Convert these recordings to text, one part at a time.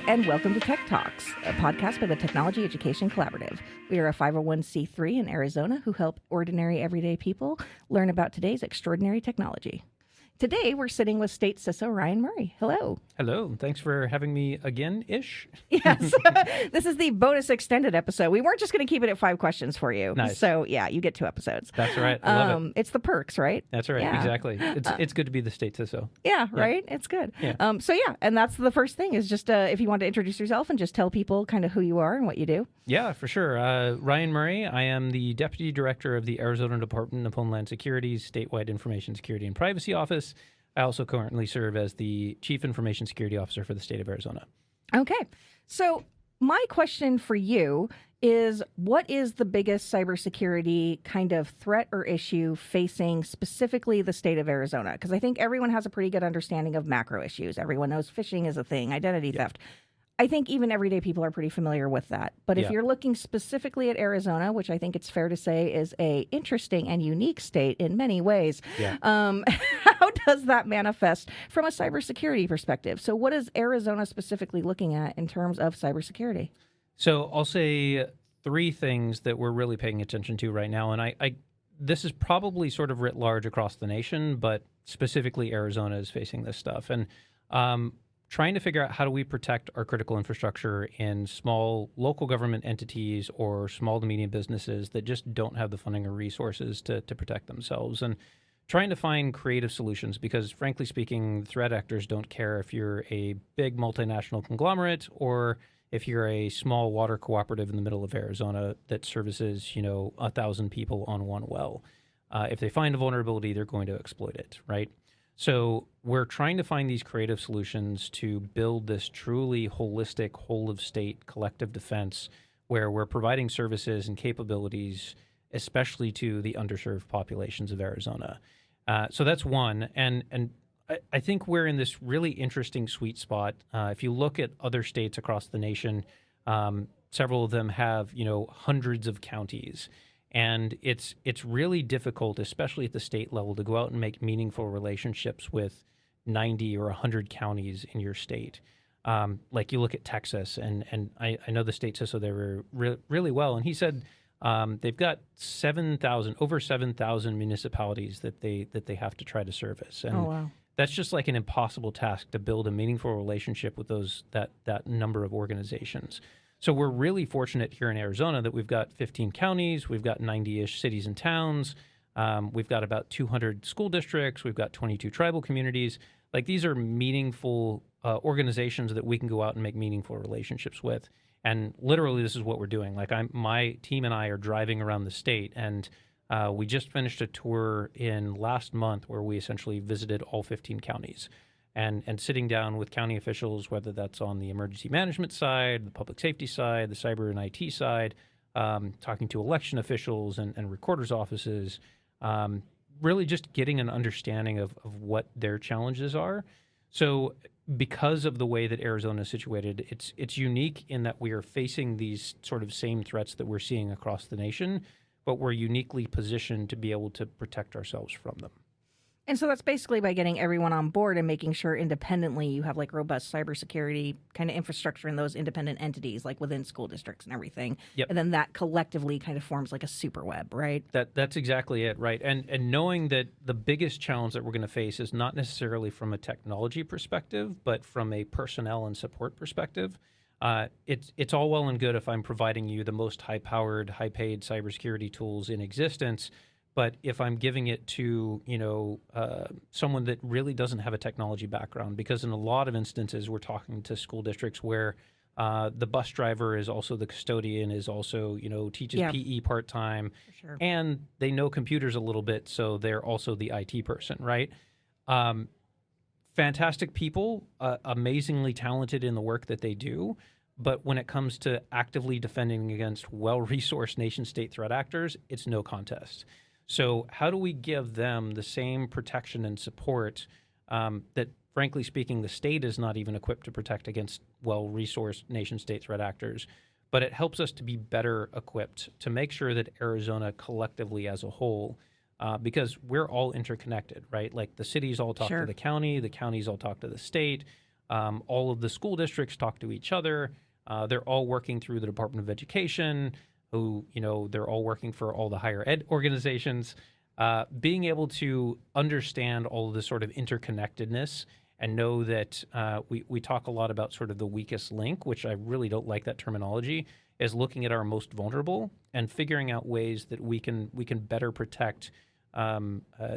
and welcome to Tech Talks, a podcast by the Technology Education Collaborative. We are a 501c3 in Arizona who help ordinary, everyday people learn about today's extraordinary technology. Today, we're sitting with State CISO Ryan Murray. Hello. Hello. Thanks for having me again-ish. Yes. This is the bonus extended episode. We weren't just going to keep it at 5 questions for you. Nice. So, yeah, you get 2 episodes. That's right. I love it. It's the perks, right? That's right. Yeah. Exactly. It's good to be the state CISO. Yeah, right? It's good. Yeah. And that's the first thing is just if you want to introduce yourself and just tell people kind of who you are and what you do. Yeah, for sure. Ryan Murray. I am the Deputy Director of the Arizona Department of Homeland Security's Statewide Information Security and Privacy Office. I also currently serve as the Chief Information Security Officer for the state of Arizona. Okay. So my question for you is, what is the biggest cybersecurity kind of threat or issue facing specifically the state of Arizona? Because I think everyone has a pretty good understanding of macro issues. Everyone knows phishing is a thing, identity theft. I think even everyday people are pretty familiar with that. But if you're looking specifically at Arizona, which I think it's fair to say is a interesting and unique state in many ways, how does that manifest from a cybersecurity perspective? So what is Arizona specifically looking at in terms of cybersecurity? So I'll say 3 things that we're really paying attention to right now. And I this is probably sort of writ large across the nation, but specifically Arizona is facing this stuff. And trying to figure out how do we protect our critical infrastructure in small local government entities or small to medium businesses that just don't have the funding or resources to protect themselves, and trying to find creative solutions because, frankly speaking, threat actors don't care if you're a big multinational conglomerate or if you're a small water cooperative in the middle of Arizona that services, 1,000 people on one well. If they find a vulnerability, they're going to exploit it, right? So we're trying to find these creative solutions to build this truly holistic, whole-of-state collective defense where we're providing services and capabilities, especially to the underserved populations of Arizona. So that's one. And I think we're in this really interesting sweet spot. If you look at other states across the nation, several of them have, hundreds of counties. And it's really difficult, especially at the state level, to go out and make meaningful relationships with 90 or 100 counties in your state. Like you look at Texas, and I know the state CISO there really well, and he said they've got over 7,000 municipalities that they have to try to service. And that's just like an impossible task to build a meaningful relationship with that number of organizations. So we're really fortunate here in Arizona that we've got 15 counties, we've got 90-ish cities and towns, we've got about 200 school districts, we've got 22 tribal communities. Like these are meaningful organizations that we can go out and make meaningful relationships with. And literally this is what we're doing. Like my team and I are driving around the state, and we just finished a tour in last month where we essentially visited all 15 counties. And sitting down with county officials, whether that's on the emergency management side, the public safety side, the cyber and IT side, talking to election officials and recorders' offices, really just getting an understanding of what their challenges are. So because of the way that Arizona is situated, it's unique in that we are facing these sort of same threats that we're seeing across the nation, but we're uniquely positioned to be able to protect ourselves from them. And so that's basically by getting everyone on board and making sure independently you have like robust cybersecurity kind of infrastructure in those independent entities, like within school districts and everything. Yep. And then that collectively kind of forms like a super web, right? That's exactly it, right? And knowing that the biggest challenge that we're going to face is not necessarily from a technology perspective, but from a personnel and support perspective. It's all well and good if I'm providing you the most high-powered, high-paid cybersecurity tools in existence. But if I'm giving it to, someone that really doesn't have a technology background, because in a lot of instances, we're talking to school districts where the bus driver is also the custodian, is also, teaches PE part-time, and they know computers a little bit, so they're also the IT person, right? Fantastic people, amazingly talented in the work that they do. But when it comes to actively defending against well-resourced nation-state threat actors, it's no contest. So how do we give them the same protection and support that, frankly speaking, the state is not even equipped to protect against well-resourced nation-state threat actors? But it helps us to be better equipped to make sure that Arizona collectively as a whole, because we're all interconnected, right? Like the cities all talk to the counties all talk to the state. All of the school districts talk to each other. They're all working through the Department of Education, who, they're all working for all the higher ed organizations. Being able to understand all of this sort of interconnectedness and know that we talk a lot about sort of the weakest link, which I really don't like that terminology, is looking at our most vulnerable and figuring out ways that we can better protect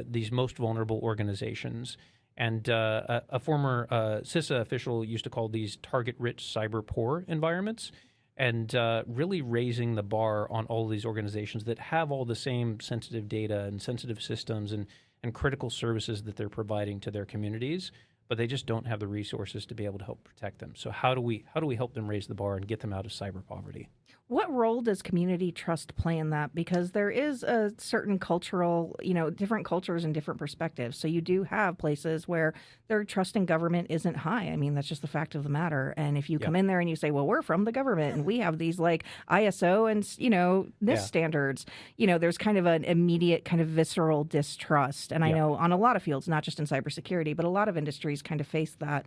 these most vulnerable organizations. And a former CISA official used to call these target-rich cyber poor environments, and really raising the bar on all of these organizations that have all the same sensitive data and sensitive systems and critical services that they're providing to their communities, but they just don't have the resources to be able to help protect them. So how do we help them raise the bar and get them out of cyber poverty? What role does community trust play in that? Because there is a certain cultural, different cultures and different perspectives. So you do have places where their trust in government isn't high. I mean, that's just the fact of the matter. And if you come in there and you say, well, we're from the government and we have these like ISO and, NIST standards, there's kind of an immediate kind of visceral distrust. And I know on a lot of fields, not just in cybersecurity, but a lot of industries kind of face that.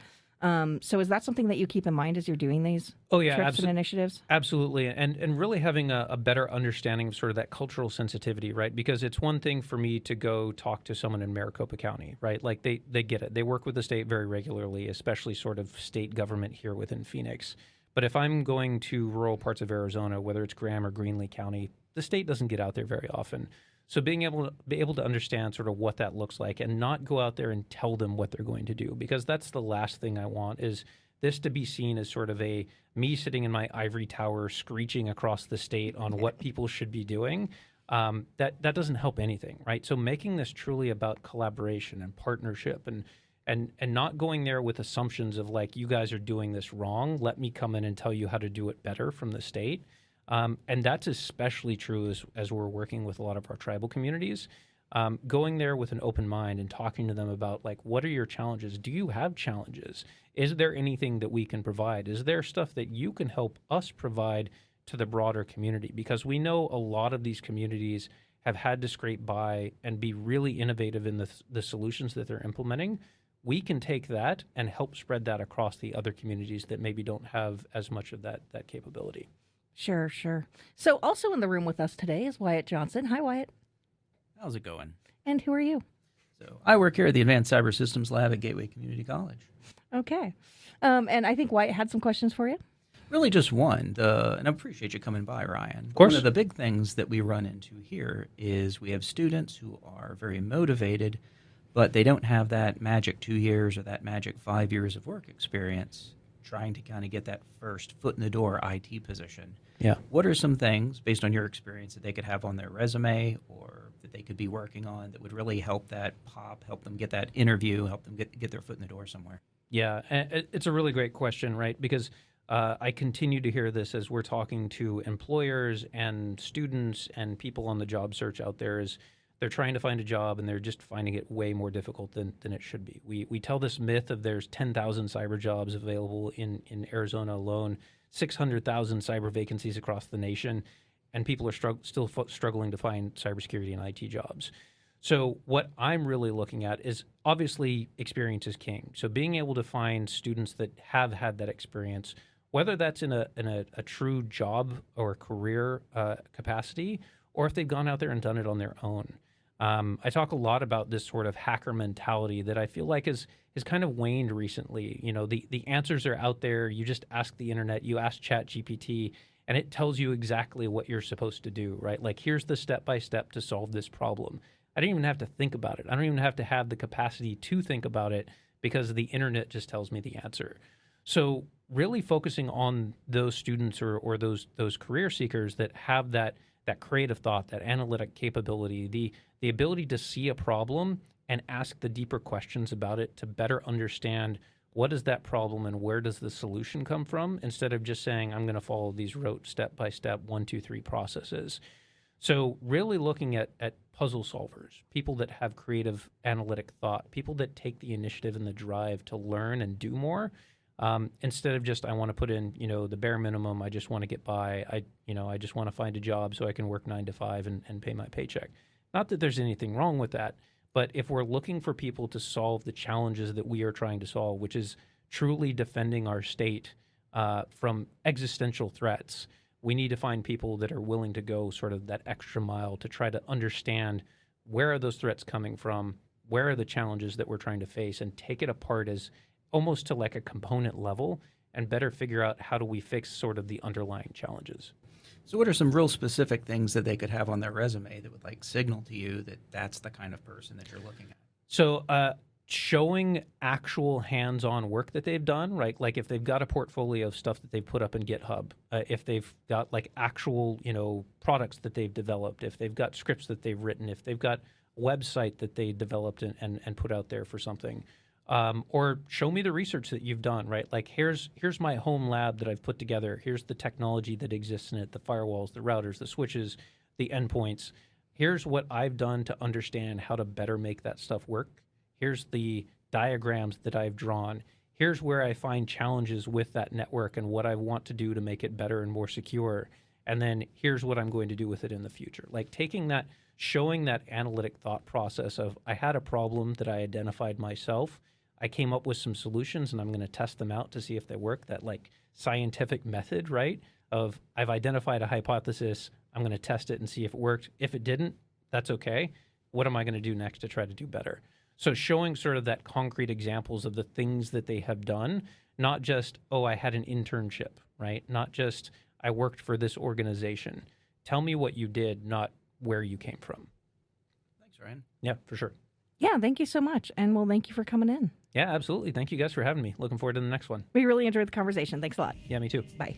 So is that something that you keep in mind as you're doing these trips and initiatives? Absolutely. And really having a better understanding of sort of that cultural sensitivity, right? Because it's one thing for me to go talk to someone in Maricopa County, right? Like they get it. They work with the state very regularly, especially sort of state government here within Phoenix. But if I'm going to rural parts of Arizona, whether it's Graham or Greenlee County, the state doesn't get out there very often. So being able to understand sort of what that looks like and not go out there and tell them what they're going to do, because that's the last thing I want, is this to be seen as sort of me sitting in my ivory tower screeching across the state on what people should be doing. That doesn't help anything, right? So making this truly about collaboration and partnership and not going there with assumptions of like, you guys are doing this wrong, let me come in and tell you how to do it better from the state. And that's especially true as we're working with a lot of our tribal communities. Going there with an open mind and talking to them about, like, what are your challenges? Do you have challenges? Is there anything that we can provide? Is there stuff that you can help us provide to the broader community? Because we know a lot of these communities have had to scrape by and be really innovative in the solutions that they're implementing. We can take that and help spread that across the other communities that maybe don't have as much of that capability. Sure. So also in the room with us today is Wyatt Johnson. Hi, Wyatt. How's it going? And who are you? So I work here at the Advanced Cyber Systems Lab at Gateway Community College. Okay. And I think Wyatt had some questions for you. Really just one, and I appreciate you coming by, Ryan. Of course. One of the big things that we run into here is we have students who are very motivated, but they don't have that magic 2 years or that magic 5 years of work experience trying to kind of get that first foot in the door IT position. Yeah. What are some things, based on your experience, that they could have on their resume or that they could be working on that would really help that pop, help them get that interview, help them get their foot in the door somewhere? Yeah, and it's a really great question, right? Because I continue to hear this as we're talking to employers and students and people on the job search out there, is they're trying to find a job and they're just finding it way more difficult than it should be. We tell this myth of there's 10,000 cyber jobs available in Arizona alone, 600,000 cyber vacancies across the nation, and people are still struggling to find cybersecurity and IT jobs. So what I'm really looking at is, obviously, experience is king. So being able to find students that have had that experience, whether that's in a true job or career capacity, or if they've gone out there and done it on their own. I talk a lot about this sort of hacker mentality that I feel like is kind of waned recently. The answers are out there. You just ask the internet, you ask ChatGPT, and it tells you exactly what you're supposed to do, right? Like, here's the step-by-step to solve this problem. I don't even have to think about it. I don't even have to have the capacity to think about it, because the internet just tells me the answer. So really focusing on those students or those career seekers that have that creative thought, that analytic capability, the ability to see a problem and ask the deeper questions about it to better understand what is that problem and where does the solution come from, instead of just saying, I'm going to follow these rote step-by-step 1, 2, 3 processes. So really looking at puzzle solvers, people that have creative analytic thought, people that take the initiative and the drive to learn and do more, instead of just, I want to put in, the bare minimum, I just want to get by, I just want to find a job so I can work 9 to 5 and pay my paycheck. Not that there's anything wrong with that, but if we're looking for people to solve the challenges that we are trying to solve, which is truly defending our state from existential threats, we need to find people that are willing to go sort of that extra mile to try to understand where are those threats coming from, where are the challenges that we're trying to face, and take it apart as almost to like a component level and better figure out how do we fix sort of the underlying challenges. So what are some real specific things that they could have on their resume that would like signal to you that that's the kind of person that you're looking at? So showing actual hands-on work that they've done, right? Like if they've got a portfolio of stuff that they've put up in GitHub, if they've got like actual, products that they've developed, if they've got scripts that they've written, if they've got a website that they developed and put out there for something, or show me the research that you've done, right? Like here's my home lab that I've put together. Here's the technology that exists in it, the firewalls, the routers, the switches, the endpoints. Here's what I've done to understand how to better make that stuff work. Here's the diagrams that I've drawn. Here's where I find challenges with that network and what I want to do to make it better and more secure. And then here's what I'm going to do with it in the future. Like taking that, showing that analytic thought process of I had a problem that I identified myself. I came up with some solutions and I'm going to test them out to see if they work. That like scientific method, right? Of I've identified a hypothesis. I'm going to test it and see if it worked. If it didn't, that's okay. What am I going to do next to try to do better? So showing sort of that concrete examples of the things that they have done, not just, oh, I had an internship, right? Not just, I worked for this organization. Tell me what you did, not where you came from. Thanks, Ryan. Yeah, for sure. Yeah, thank you so much. And well, thank you for coming in. Yeah, absolutely. Thank you guys for having me. Looking forward to the next one. We really enjoyed the conversation. Thanks a lot. Yeah, me too. Bye.